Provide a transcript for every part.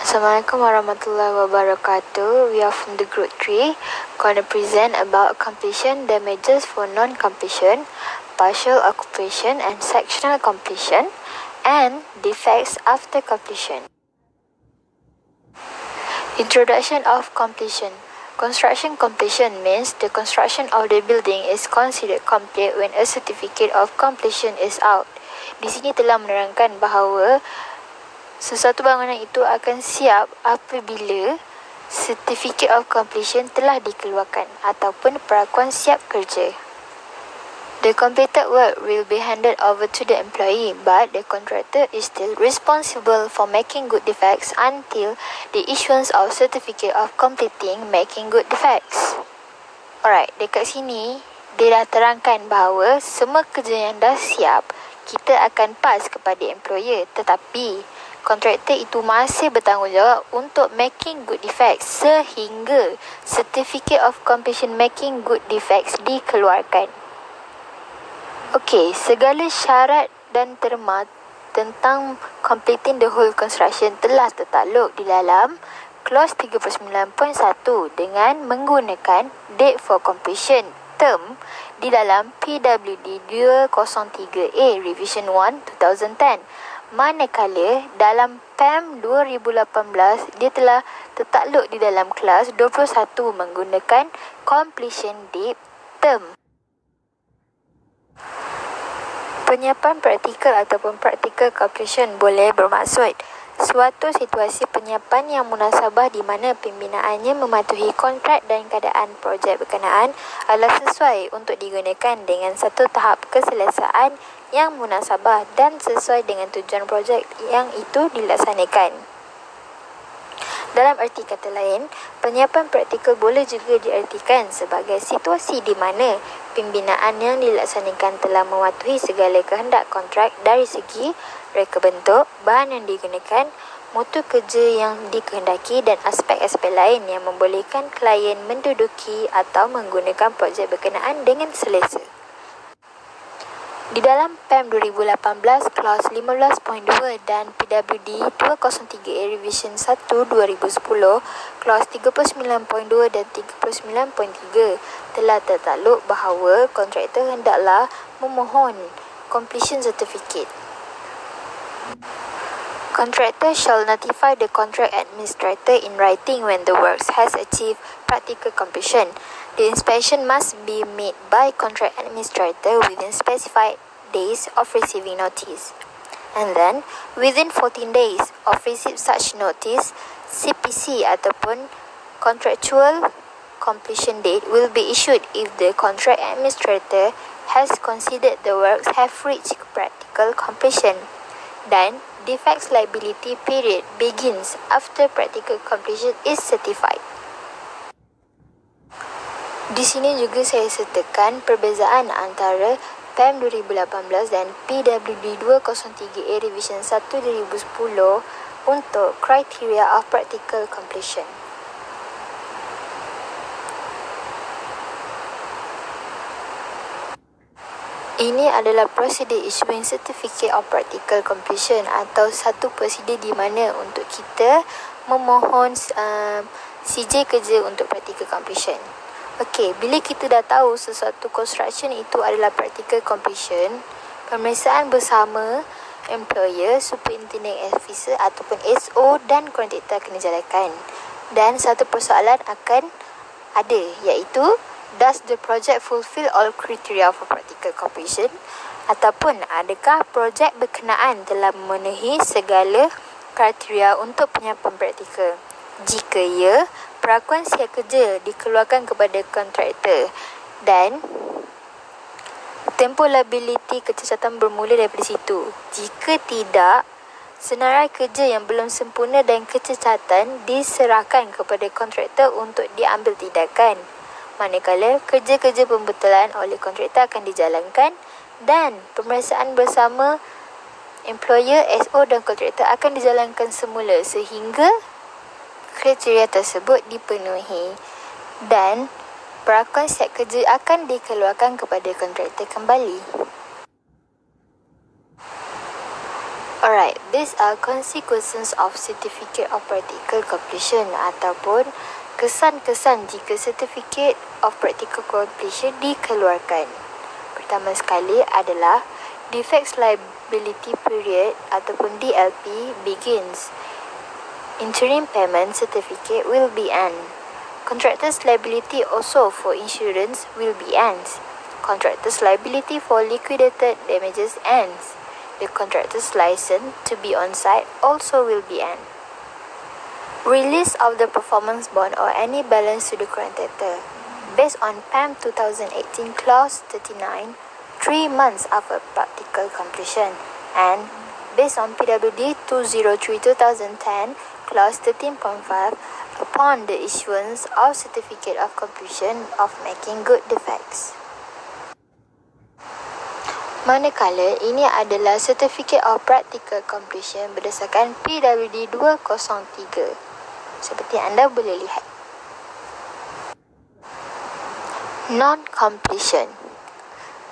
Assalamualaikum warahmatullahi wabarakatuh. We are from the group 3. Going to present about completion damages for non-completion, partial occupation and sectional completion, and defects after completion. Introduction of completion. Construction completion means the construction of the building is considered complete when a certificate of completion is out. Di sini telah menerangkan bahawa sesuatu bangunan itu akan siap apabila Certificate of Completion telah dikeluarkan ataupun perakuan siap kerja. The completed work will be handed over to the employee, but the contractor is still responsible for making good defects until the issuance of Certificate of Completing Making Good Defects. Alright, dekat sini dia dah terangkan bahawa semua kerja yang dah siap kita akan pass kepada employer, tetapi kontraktor itu masih bertanggungjawab untuk making good defects sehingga Certificate of Completion Making Good Defects dikeluarkan. Okey, segala syarat dan terma tentang completing the whole construction telah tertakluk di dalam Clause 39.1 dengan menggunakan date for completion term di dalam PWD 203A Revision 1 2010. Manakala dalam PAM 2018 dia telah tertakluk di dalam kelas 21 menggunakan completion date term. Penyiapan praktikal ataupun practical completion boleh bermaksud suatu situasi penyiapan yang munasabah di mana pembinaannya mematuhi kontrak dan keadaan projek berkenaan adalah sesuai untuk digunakan dengan satu tahap keselesaan yang munasabah dan sesuai dengan tujuan projek yang itu dilaksanakan. Dalam erti kata lain, penyiapan praktikal boleh juga diartikan sebagai situasi di mana pembinaan yang dilaksanakan telah mematuhi segala kehendak kontrak dari segi reka bentuk, bahan yang digunakan, mutu kerja yang dikehendaki dan aspek-aspek lain yang membolehkan klien menduduki atau menggunakan projek berkenaan dengan selesa. Di dalam PAM 2018 Clause 15.2 dan PWD 203A Revision 1 2010 Clause 39.2 dan 39.3 telah tertakluk bahawa kontraktor hendaklah memohon completion certificate. Contractor shall notify the contract administrator in writing when the works has achieved practical completion. The inspection must be made by contract administrator within specified days of receiving notice. And then, within 14 days of receipt such notice, CPC ataupun contractual completion date will be issued if the contract administrator has considered the works have reached practical completion. Dan defects liability period begins after practical completion is certified. Di sini juga saya sertakan perbezaan antara PAM 2018 dan PWD 203A Revision 1 2010 untuk criteria of practical completion. Ini adalah prosedur issuing Certificate of Practical Completion atau satu prosedur di mana untuk kita memohon CJ kerja untuk practical completion. Okey, bila kita dah tahu sesuatu construction itu adalah practical completion, pemeriksaan bersama employer, superintendent officer ataupun SO dan kontraktor akan dijalankan. Dan satu persoalan akan ada, iaitu does the project fulfill all criteria for practical completion? Ataupun adakah projek berkenaan telah memenuhi segala kriteria untuk penyiapan praktikal? Jika ya, perakuan siap kerja dikeluarkan kepada kontraktor dan tempoh liability kecacatan bermula daripada situ. Jika tidak, senarai kerja yang belum sempurna dan kecacatan diserahkan kepada kontraktor untuk diambil tindakan. Manakala kerja-kerja pembetulan oleh kontraktor akan dijalankan dan pemeriksaan bersama employer, SO dan kontraktor akan dijalankan semula sehingga kriteria tersebut dipenuhi dan perakuan siap kerja akan dikeluarkan kepada kontraktor kembali. Alright, these are consequences of certificate of practical completion ataupun kesan-kesan jika certificate of practical completion dikeluarkan. Pertama sekali adalah Defects liability period ataupun DLP begins. Interim payment certificate will be earned. Contractor's liability also for insurance will be ends. Contractor's liability for liquidated damages ends. The contractor's license to be on site also will be end. Release of the performance bond or any balance to the contractor. Based on PAM 2018 Clause 39, 3 months after practical completion, and based on PWD 203-2010 Clause 13.5, upon the issuance of certificate of completion of making good defects. Manakala ini adalah certificate of practical completion berdasarkan PWD 203, seperti anda boleh lihat. Non-completion.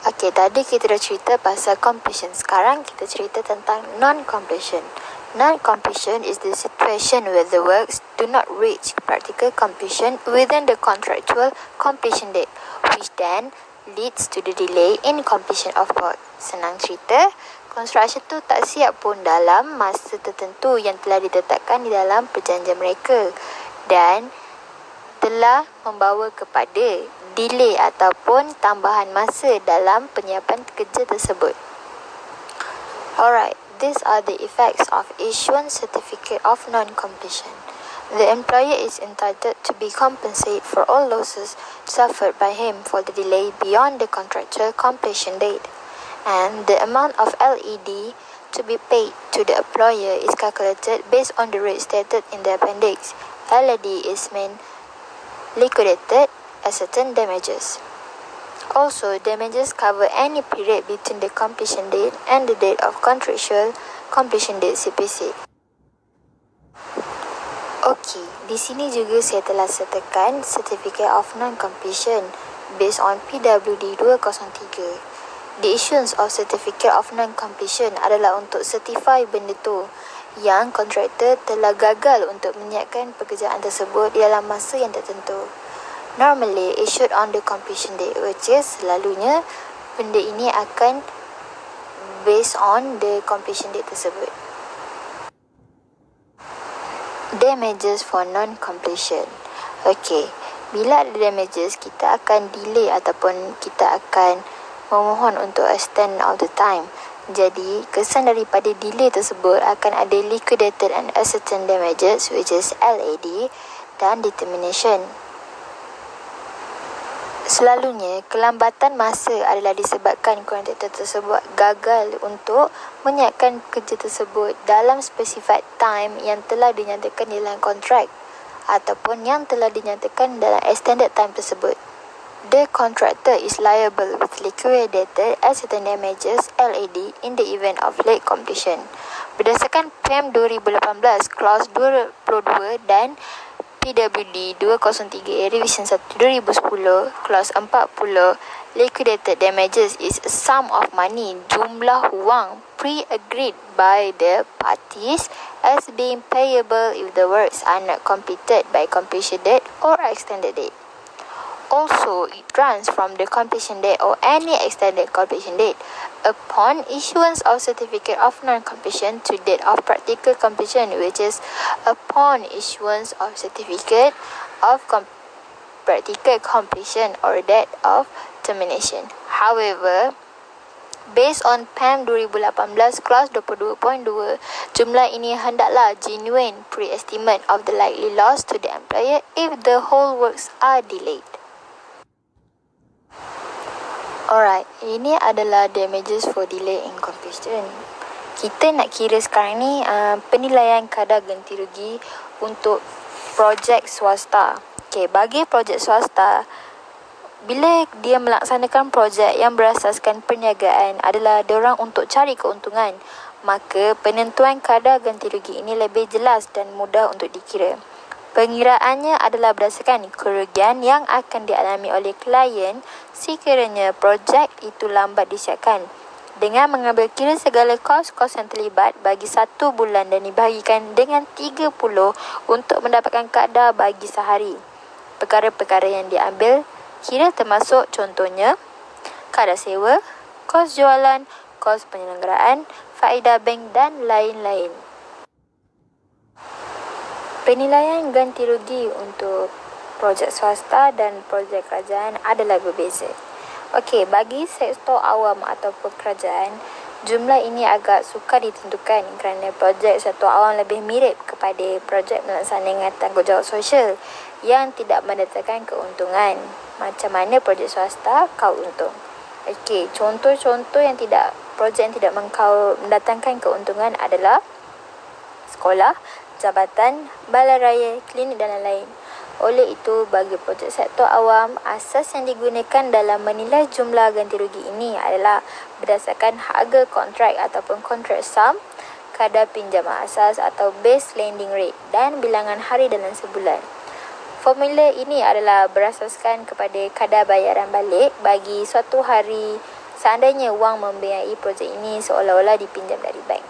Okey, tadi kita dah cerita pasal completion. Sekarang kita cerita tentang non-completion. Non-completion is the situation where the works do not reach practical completion within the contractual completion date, which then leads to the delay in completion of work. Senang cerita, construction tu tak siap pun dalam masa tertentu yang telah ditetapkan di dalam perjanjian mereka dan telah membawa kepada delay ataupun tambahan masa dalam penyiapan kerja tersebut. Alright, these are the effects of issuance certificate of non-completion. The employer is entitled to be compensated for all losses suffered by him for the delay beyond the contractual completion date, and the amount of LED to be paid to the employer is calculated based on the rate stated in the appendix. LED is meant liquidated as certain damages. Also, damages cover any period between the completion date and the date of contractual completion date CPC. Okey, di sini juga saya telah sertakan Certificate of Non-Completion based on PWD 203. The issuance of Certificate of Non-Completion adalah untuk certify benda tu yang kontraktor telah gagal untuk menyiapkan pekerjaan tersebut di dalam masa yang tertentu. Normally issued on the completion date, which is selalunya benda ini akan based on the completion date tersebut. Damages for non-completion. Okey, bila ada damages, kita akan delay ataupun kita akan memohon untuk extend of the time. Jadi, kesan daripada delay tersebut akan ada liquidated and ascertained damages, which is LAD, dan determination. Selalunya, kelambatan masa adalah disebabkan kontraktor tersebut gagal untuk menyiapkan kerja tersebut dalam specified time yang telah dinyatakan dalam kontrak ataupun yang telah dinyatakan dalam extended time tersebut. The contractor is liable with liquidated ascertained damages LAD in the event of late completion. Berdasarkan PAM 2018 Clause 22 dan PWD 203 Revision 1 2010 Clause 40, liquidated damages is a sum of money, jumlah wang pre-agreed by the parties as being payable if the works are not completed by completion date or extended date. Also, it runs from the completion date or any extended completion date upon issuance of certificate of non-completion to date of practical completion, which is upon issuance of certificate of practical completion or date of termination. However, based on PAM 2018 Clause 22.2, jumlah ini hendaklah genuine pre-estimate of the likely loss to the employer if the whole works are delayed. Alright, ini adalah damages for delay in completion. Kita nak kira sekarang ni penilaian kadar ganti rugi untuk projek swasta. Okay, bagi projek swasta, bila dia melaksanakan projek yang berasaskan perniagaan adalah diorang untuk cari keuntungan, maka penentuan kadar ganti rugi ini lebih jelas dan mudah untuk dikira. Pengiraannya adalah berdasarkan kerugian yang akan dialami oleh klien sekiranya projek itu lambat disiapkan. Dengan mengambil kira segala kos-kos yang terlibat bagi 1 bulan dan dibahagikan dengan 30 untuk mendapatkan kadar bagi sehari. Perkara-perkara yang diambil kira termasuk contohnya kadar sewa, kos jualan, kos penyelenggaraan, faedah bank dan lain-lain. Penilaian ganti rugi untuk projek swasta dan projek kerajaan adalah berbeza. Okey, bagi sektor awam ataupun kerajaan, jumlah ini agak sukar ditentukan kerana projek sektor awam lebih mirip kepada projek melaksanakan tanggungjawab sosial yang tidak mendatangkan keuntungan. Macam mana projek swasta kau untung? Okey, contoh-contoh projek yang tidak mendatangkan keuntungan adalah sekolah, jabatan, balai raya, klinik dan lain-lain. Oleh itu, bagi projek sektor awam, asas yang digunakan dalam menilai jumlah ganti rugi ini adalah berdasarkan harga kontrak ataupun kontrak sum, kadar pinjaman asas atau base lending rate dan bilangan hari dalam sebulan. Formula ini adalah berasaskan kepada kadar bayaran balik bagi suatu hari seandainya wang membiayai projek ini seolah-olah dipinjam dari bank.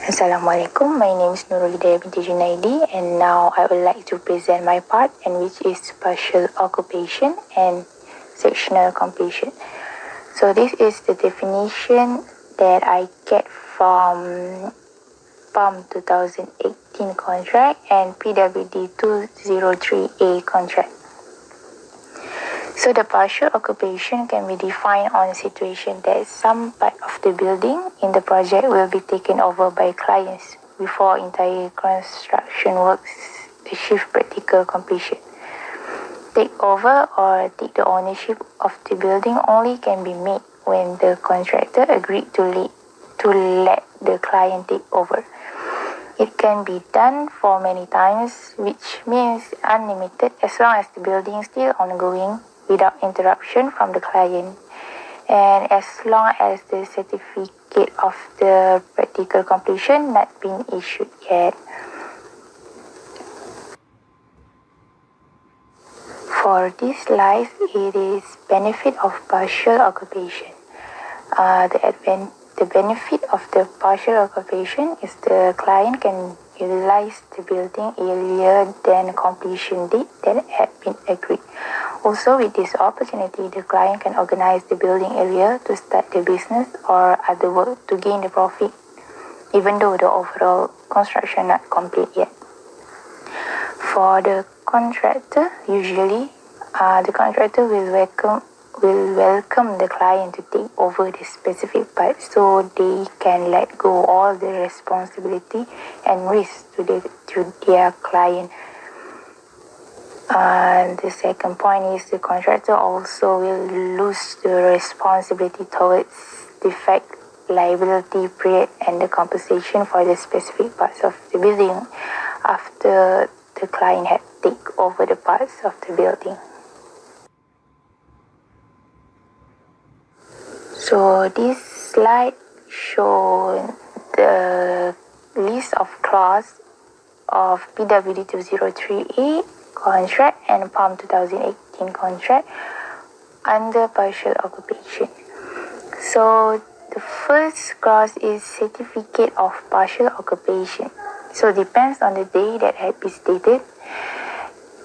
Assalamualaikum, my name is Nurul Hidayah binti Junaidi and now I would like to present my part, and which is partial occupation and sectional completion. So this is the definition that I get from PAM 2018 contract and PWD 203A contract. So the partial occupation can be defined on a situation that some part of the building in the project will be taken over by clients before entire construction works achieve practical completion. Take over or take the ownership of the building only can be made when the contractor agreed to let the client take over. It can be done for many times, which means unlimited as long as the building is still ongoing without interruption from the client, and as long as the certificate of the practical completion not been issued yet. For this slide, it is benefit of partial occupation. The benefit of the partial occupation is the client can utilize the building earlier than completion date that had been agreed. Also, with this opportunity, the client can organize the building area to start the business or other work to gain the profit, even though the overall construction not complete yet. For the contractor, usually, the contractor will welcome the client to take over the specific part so they can let go all the responsibility and risk to their client. The second point is the contractor also will lose the responsibility towards defect liability period and the compensation for the specific parts of the building after the client had taken over the parts of the building. So this slide shows the list of clause of PWD 203A contract and PAM 2018 contract under partial occupation. So the first clause is certificate of partial occupation. So depends on the day that had been stated,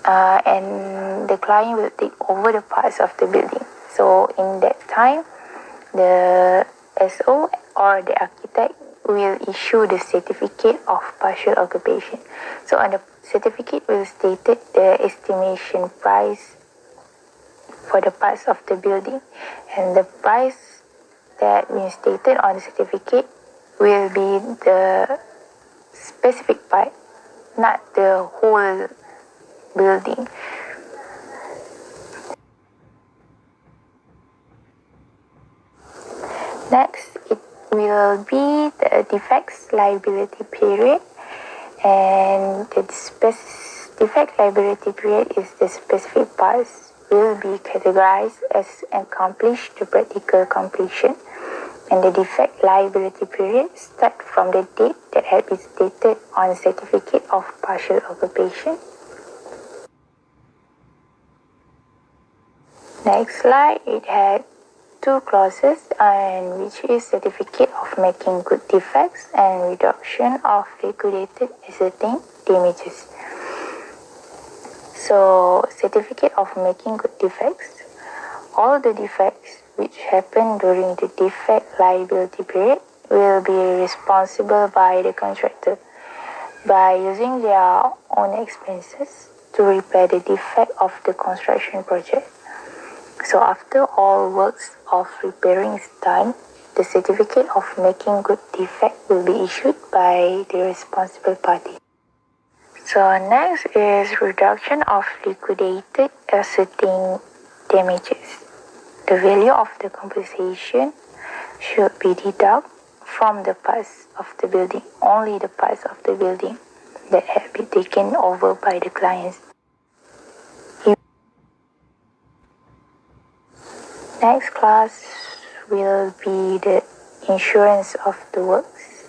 and the client will take over the parts of the building. So in that time, the SO or the architect will issue the certificate of partial occupation. So on the certificate will stated the estimation price for the parts of the building, and the price that being stated on the certificate will be the specific part, not the whole building. Next, it will be the defects liability period, and the defect liability period is the specific parts will be categorized as accomplished to practical completion, and the defect liability period start from the date that had been stated on certificate of partial occupation. Next slide, it had two clauses, and which is certificate of making good defects and reduction of liquidated ascertained damages. So, certificate of making good defects. All the defects which happen during the defect liability period will be responsible by the contractor by using their own expenses to repair the defect of the construction project. So after all works of repairing is done, the certificate of making good defect will be issued by the responsible party. So next is reduction of liquidated ascertained damages. The value of the compensation should be deducted from the parts of the building, only the parts of the building that have been taken over by the clients. Next class will be the insurance of the works.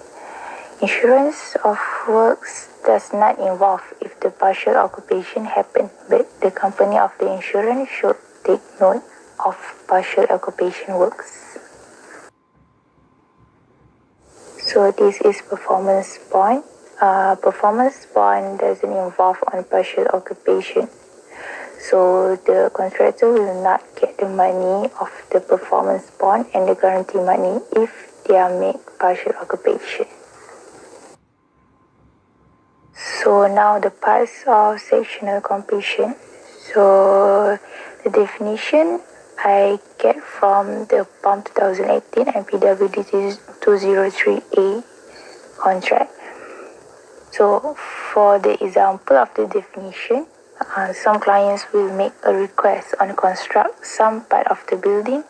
Insurance of works does not involve if the partial occupation happened, but the company of the insurance should take note of partial occupation works. So this is performance bond. Performance bond doesn't involve on partial occupation. So the contractor will not get the money of the performance bond and the guarantee money if they are made partial occupation. So now the parts of sectional completion. So the definition I get from the POM 2018 and PWD 203A contract. So for the example of the definition, some clients will make a request on construct some part of the building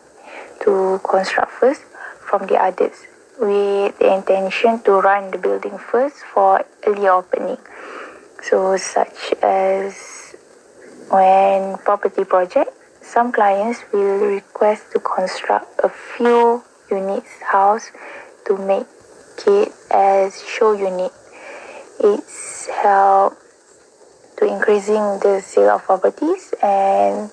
to construct first from the others with the intention to run the building first for early opening. So such as when property project, some clients will request to construct a few units house to make it as show unit. It's help to increasing the sale of properties, and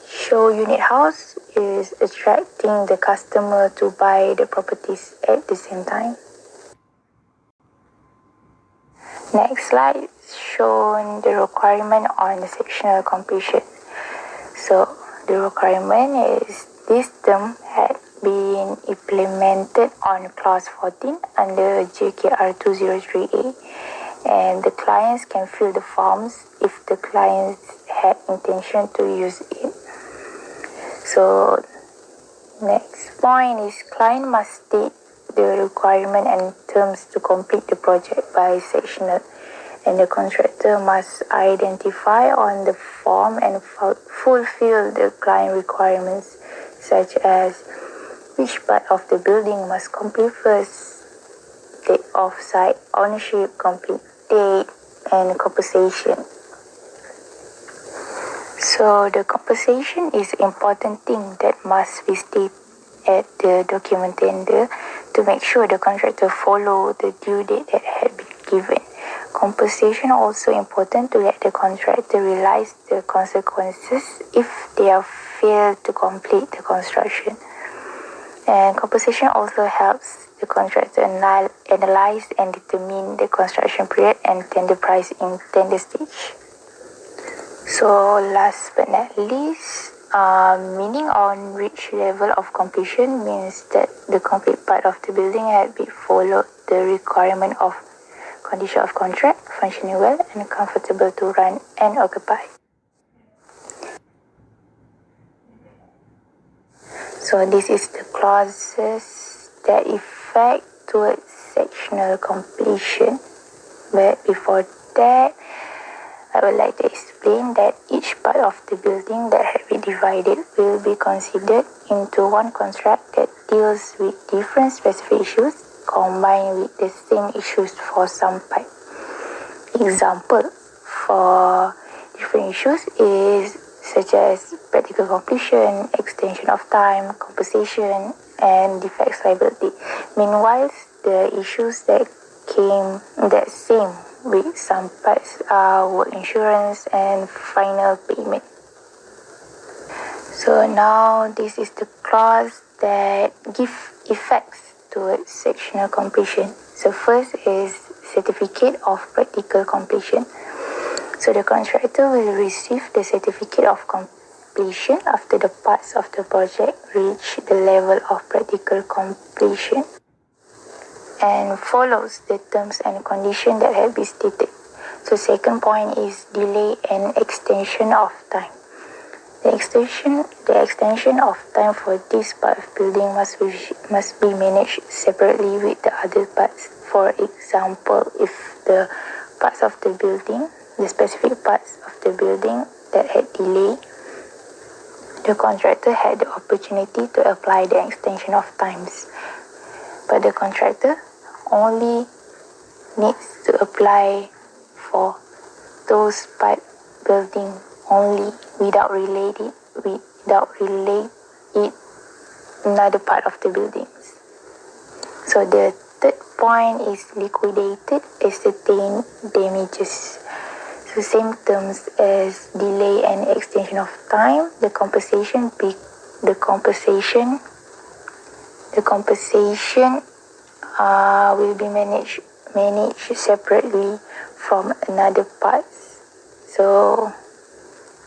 show unit house is attracting the customer to buy the properties at the same time. Next slide shown the requirement on the sectional completion. So the requirement is this term had been implemented on clause 14 under JKR 203A, and the clients can fill the forms if the clients had intention to use it. So next point is client must state the requirement and terms to complete the project by sectional, and the contractor must identify on the form and fulfill the client requirements, such as which part of the building must complete first, date of site ownership, complete date, and compensation. So the compensation is important thing that must be stated at the document tender to make sure the contractor follow the due date that had been given. Compensation also important to let the contractor realize the consequences if they have failed to complete the construction. And compensation also helps the contractor analyze and determine the construction period and tender price in tender stage. So last but not least, meaning on which level of completion means that the complete part of the building had been followed the requirement of condition of contract, functioning well and comfortable to run and occupy. So this is the clauses that effect towards sectional completion. But before that, I would like to explain that each part of the building that have been divided will be considered into one contract that deals with different specific issues combined with the same issues for some part. Example for different issues is such as practical completion, extension of time, compensation, and defects liability. Meanwhile, the issues that same with some parts are work insurance and final payment. So now this is the clause that give effects towards sectional completion. So first is certificate of practical completion. So the contractor will receive the certificate of completion after the parts of the project reach the level of practical completion and follows the terms and conditions that have been stated. So second point is delay and extension of time. The extension of time for this part of building must be managed separately with the other parts. For example, if the parts of the building, the specific parts of the building that had delay, the contractor had the opportunity to apply the extension of times. But the contractor only needs to apply for those part building only without relate it another part of the buildings. So the third point is liquidated ascertained damages. So same terms as delay and extension of time. The compensation will be managed separately from another parts. So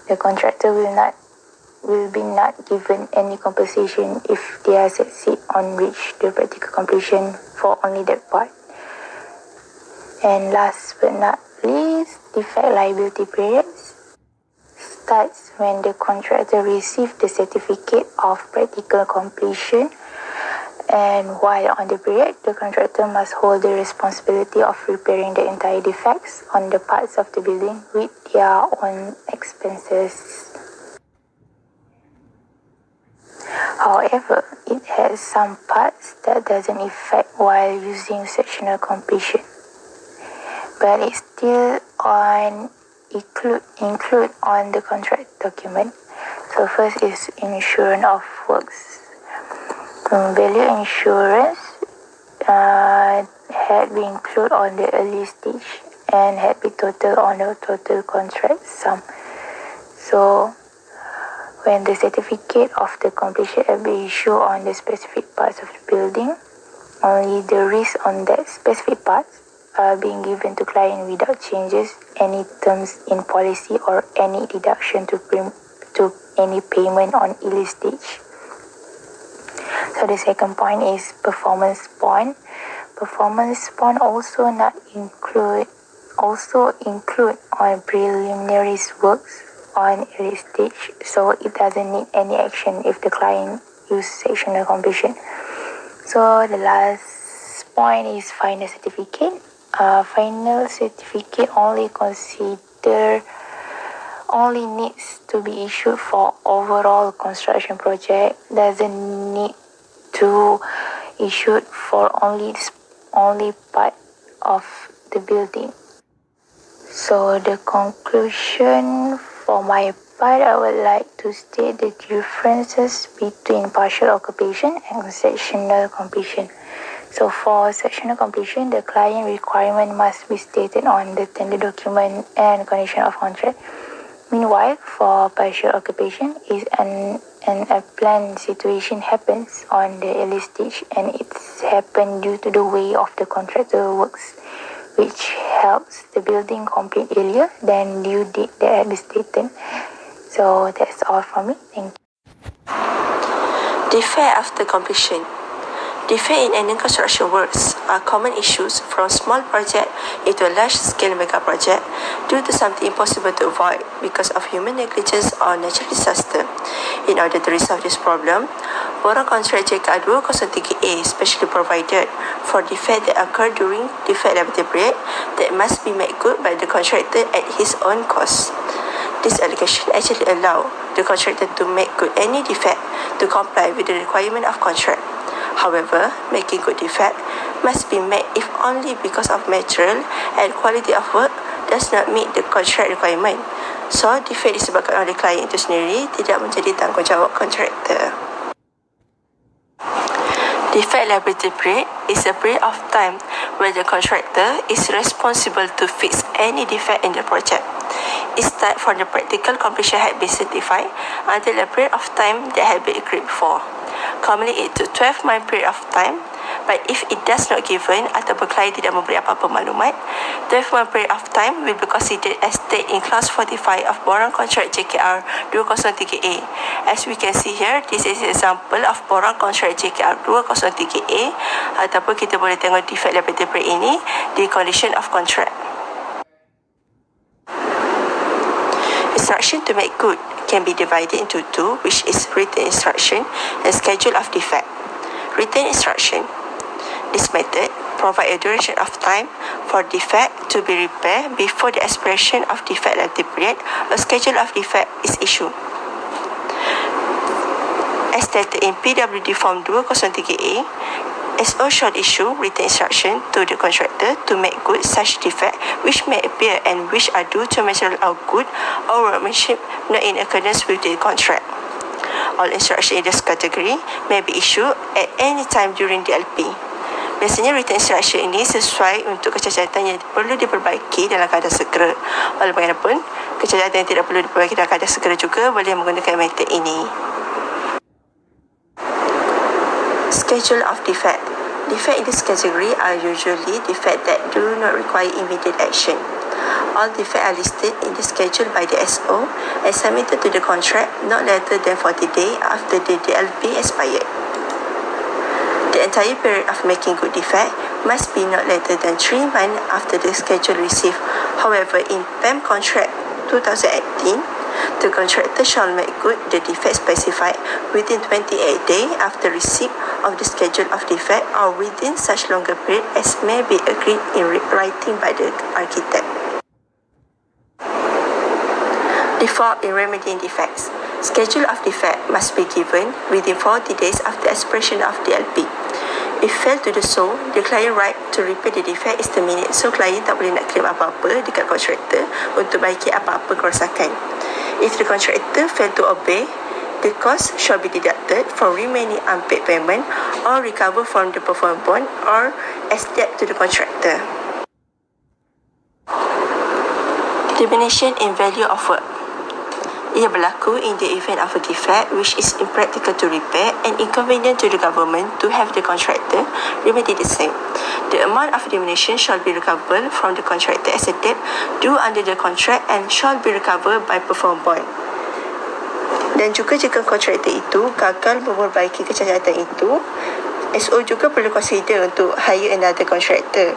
the contractor will be not given any compensation if they are succeed on reach the practical completion for only that part. And last but not least, defect liability periods starts when the contractor receives the certificate of practical completion, and while on the period, the contractor must hold the responsibility of repairing the entire defects on the parts of the building with their own expenses. However, it has some parts that doesn't affect while using sectional completion, but it's still include on the contract document. So first is insurance of works. Value insurance had been included on the early stage and had been total on the total contract sum. So when the certificate of the completion had been issued on the specific parts of the building, only the risk on that specific parts are being given to client without changes any terms in policy or any deduction to any payment on early stage. So the second point is performance bond. Performance bond also include on preliminary works on early stage, so it doesn't need any action if the client use sectional completion. So the last point is final certificate. Final certificate only needs to be issued for overall construction project, doesn't need to issued for only part of the building. So the conclusion for my part, I would like to state the differences between partial occupation and sectional completion. So for sectional completion, the client requirement must be stated on the tender document and condition of contract. Meanwhile, for partial occupation, is an unplanned situation happens on the early stage, and it's happened due to the way of the contractor works, which helps the building complete earlier than due date that had been stated. So that's all from me. Thank you. Defect after completion. Defect in any construction works are common issues from small project into a large-scale mega project due to something impossible to avoid because of human negligence or natural disaster. In order to resolve this problem, borrow contract JK 203A specially provided for defect that occur during defect liability period that must be made good by the contractor at his own cost. This allegation actually allows the contractor to make good any defect to comply with the requirement of contract. However, making good defect must be made if only because of material and quality of work does not meet the contract requirement. So, defect disebabkan oleh klien itu sendiri tidak menjadi tanggungjawab kontraktor. Defect liability period is a period of time where the contractor is responsible to fix any defect in the project. It starts from the practical completion had been certified until a period of time that had been agreed before. Commonly, it took 12-month period of time, but if it does not given ataupun klien tidak memberi apa-apa maklumat, 12-month period of time will be considered as stated in clause 45 of borang contract JKR 203A. As we can see here, this is example of borang contract JKR 203A, ataupun kita boleh tengok defect daripada period ini di condition of contract. Instruction to make good can be divided into two, which is written instruction and schedule of defect. Written instruction. This method provides a duration of time for defect to be repaired before the expiration of defect liability period. A schedule of defect is issued. As stated in PWD Form 203A, SO shall issue written instruction to the contractor to make good such defect which may appear and which are due to material of good or workmanship not in accordance with the contract. All instructions in this category may be issued at any time during the LP. Biasanya written instruction ini sesuai untuk kecacatan yang perlu diperbaiki dalam keadaan segera. Walau bagaimanapun, kecacatan yang tidak perlu diperbaiki dalam keadaan segera juga boleh menggunakan metod ini. Schedule of defect. Defect in this category are usually defects that do not require immediate action. All defects are listed in the schedule by the SO and submitted to the contract not later than 40 days after the DLP expired. The entire period of making good defect must be not later than 3 months after the schedule received. However, in PEM contract 2018, the contractor shall make good the defect specified within 28 days after receipt of the schedule of defect or within such longer period as may be agreed in writing by the architect. Default in remedying defects. Schedule of defect must be given within 40 days after expiration of the LP. If failed to do so, the client right to repair the defect is terminated. So, client tak boleh nak claim apa-apa dekat contractor untuk baiki apa-apa kerosakan. If the contractor failed to obey, the cost shall be deducted from remaining unpaid payment or recover from the performance bond or as debt to the contractor. Diminution in value of work. Ia berlaku in the event of a defect which is impractical to repair and inconvenient to the government to have the contractor remedy the same. The amount of diminution shall be recoverable from the contractor as a debt due under the contract and shall be recovered by performance bond. Dan juga jika kontraktor itu gagal memperbaiki kecacatan itu, SO juga perlu consider untuk hire another contractor.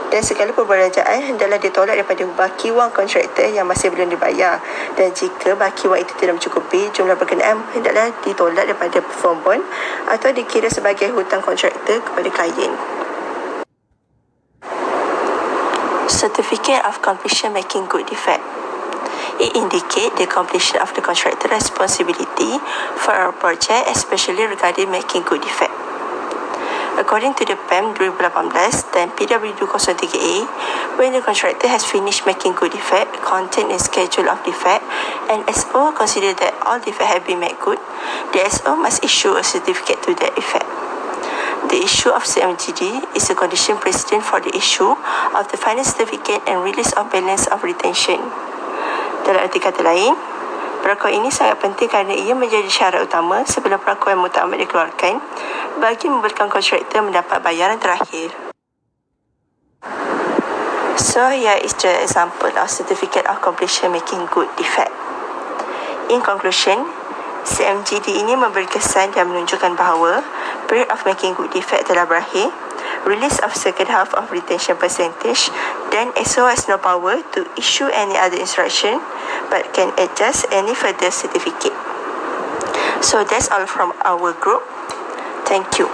Dan segala perbelanjaan hendaklah ditolak daripada baki wang kontraktor yang masih belum dibayar. Dan jika baki wang itu tidak mencukupi jumlah berkenaan, hendaklah ditolak daripada perform bond atau dikira sebagai hutang kontraktor kepada klien. Certificate of completion making good defect. It indicates the completion of the contractor responsibility for a project, especially regarding making good defect. According to the PEM 2018 dan PWD 203A, when the contractor has finished making good defect, content and schedule of defect, and SO consider that all defects have been made good, the SO must issue a certificate to that effect. The issue of CMGD is a condition precedent for the issue of the final certificate and release of balance of retention. Dalam arti kata lain, perakuan ini sangat penting kerana ia menjadi syarat utama sebelum perakuan muktamad dikeluarkan bagi memberikan kontraktor mendapat bayaran terakhir. So here is the example of certificate of completion making good defect. In conclusion, CMGD ini memberi kesan dan menunjukkan bahawa period of making good defect telah berakhir, release of second half of retention percentage, then SO has no power to issue any other instruction but can adjust any further certificate. So that's all from our group. Thank you.